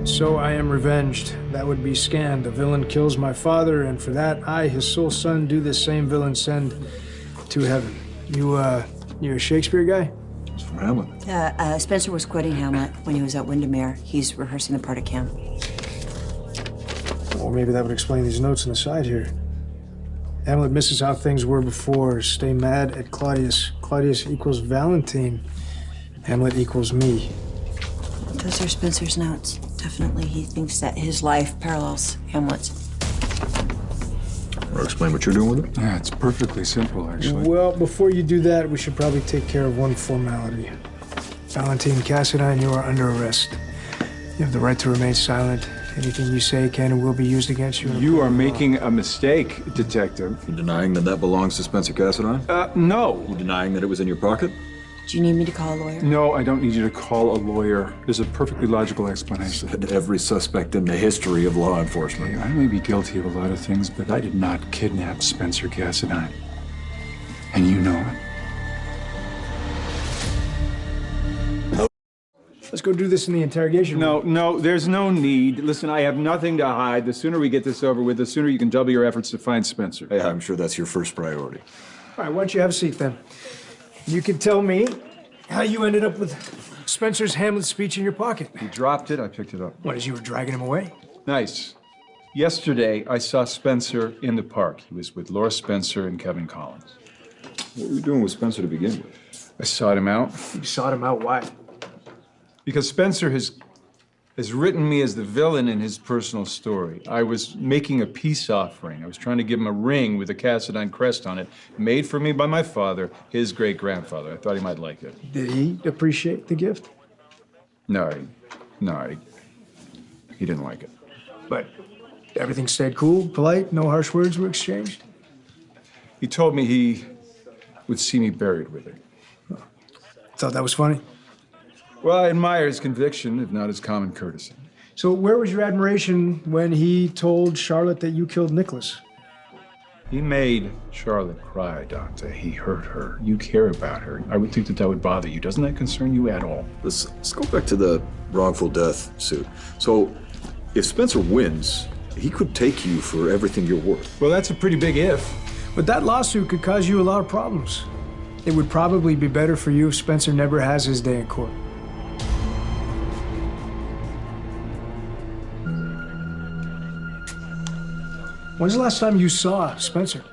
So I am revenged. That would be scanned. The villain kills my father, and for that, I, his sole son, do this same villain send to heaven. You a Shakespeare guy? It's from Hamlet. Spencer was quoting Hamlet when he was at Windermere. He's rehearsing the part of Cam. Or maybe that would explain these notes on the side here. Hamlet misses how things were before. Stay mad at Claudius. Claudius equals Valentin. Hamlet equals me. Those are Spencer's notes. Definitely he thinks that his life parallels Hamlet's. Want to explain what you're doing with it? Yeah, it's perfectly simple, actually. Well, before you do that, we should probably take care of one formality. Valentin Cassadine, you are under arrest. You have the right to remain silent. Anything you say can and will be used against you. You are making a mistake, Detective. You denying that belongs to Spencer Cassadine? No. You denying that it was in your pocket? Do you need me to call a lawyer? No, I don't need you to call a lawyer. There's a perfectly logical explanation. Said every suspect in the history of law enforcement. I may be guilty of a lot of things, but I did not kidnap Spencer Cassadine. And you know it. Let's go do this in the interrogation room. No, there's no need. Listen, I have nothing to hide. The sooner we get this over with, the sooner you can double your efforts to find Spencer. Yeah, I'm sure that's your first priority. All right, why don't you have a seat then? You can tell me how you ended up with Spencer's Hamlet speech in your pocket. He dropped it, I picked it up. What, as you were dragging him away? Nice. Yesterday, I saw Spencer in the park. He was with Laura Spencer and Kevin Collins. What were you doing with Spencer to begin with? I sought him out. You sought him out, why? Because Spencer has written me as the villain in his personal story. I was making a peace offering. I was trying to give him a ring with a Cassadine crest on it, made for me by my father, his great-grandfather. I thought he might like it. Did he appreciate the gift? No, he didn't like it. But everything stayed cool, polite, no harsh words were exchanged? He told me he would see me buried with it. Thought that was funny? Well, I admire his conviction, if not his common courtesy. So where was your admiration when he told Charlotte that you killed Nicholas? He made Charlotte cry, Dante. He hurt her. You care about her. I would think that would bother you. Doesn't that concern you at all? Let's go back to the wrongful death suit. So, if Spencer wins, he could take you for everything you're worth. Well, that's a pretty big if. But that lawsuit could cause you a lot of problems. It would probably be better for you if Spencer never has his day in court. When's the last time you saw Spencer?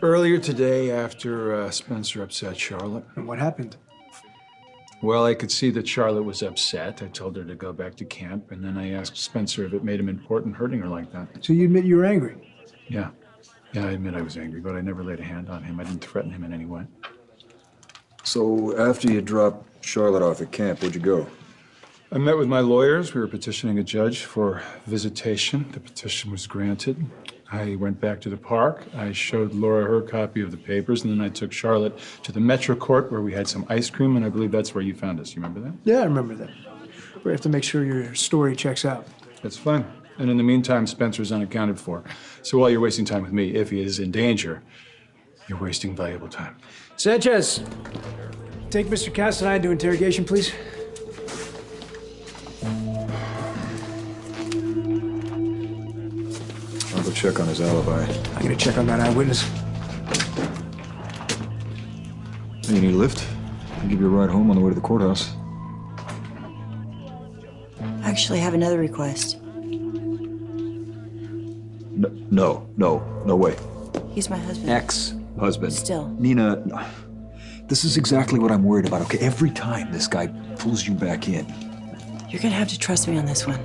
Earlier today, after Spencer upset Charlotte. And what happened? Well, I could see that Charlotte was upset. I told her to go back to camp, and then I asked Spencer if it made him important hurting her like that. So you admit you were angry? Yeah. Yeah, I admit I was angry, but I never laid a hand on him. I didn't threaten him in any way. So, after you dropped Charlotte off at camp, where'd you go? I met with my lawyers. We were petitioning a judge for visitation. The petition was granted. I went back to the park. I showed Laura her copy of the papers, and then I took Charlotte to the Metro Court where we had some ice cream, and I believe that's where you found us. You remember that? Yeah, I remember that. We have to make sure your story checks out. That's fine. And in the meantime, Spencer's unaccounted for. So while you're wasting time with me, if he is in danger, you're wasting valuable time. Sanchez, take Mr. Cassadine to interrogation, please. I'll go check on his alibi. I'm gonna check on that eyewitness. Hey, you need a lift? I'll give you a ride home on the way to the courthouse. I actually have another request. No way. He's my husband. Ex-husband. Still. Nina, this is exactly what I'm worried about, okay? Every time this guy pulls you back in. You're gonna have to trust me on this one.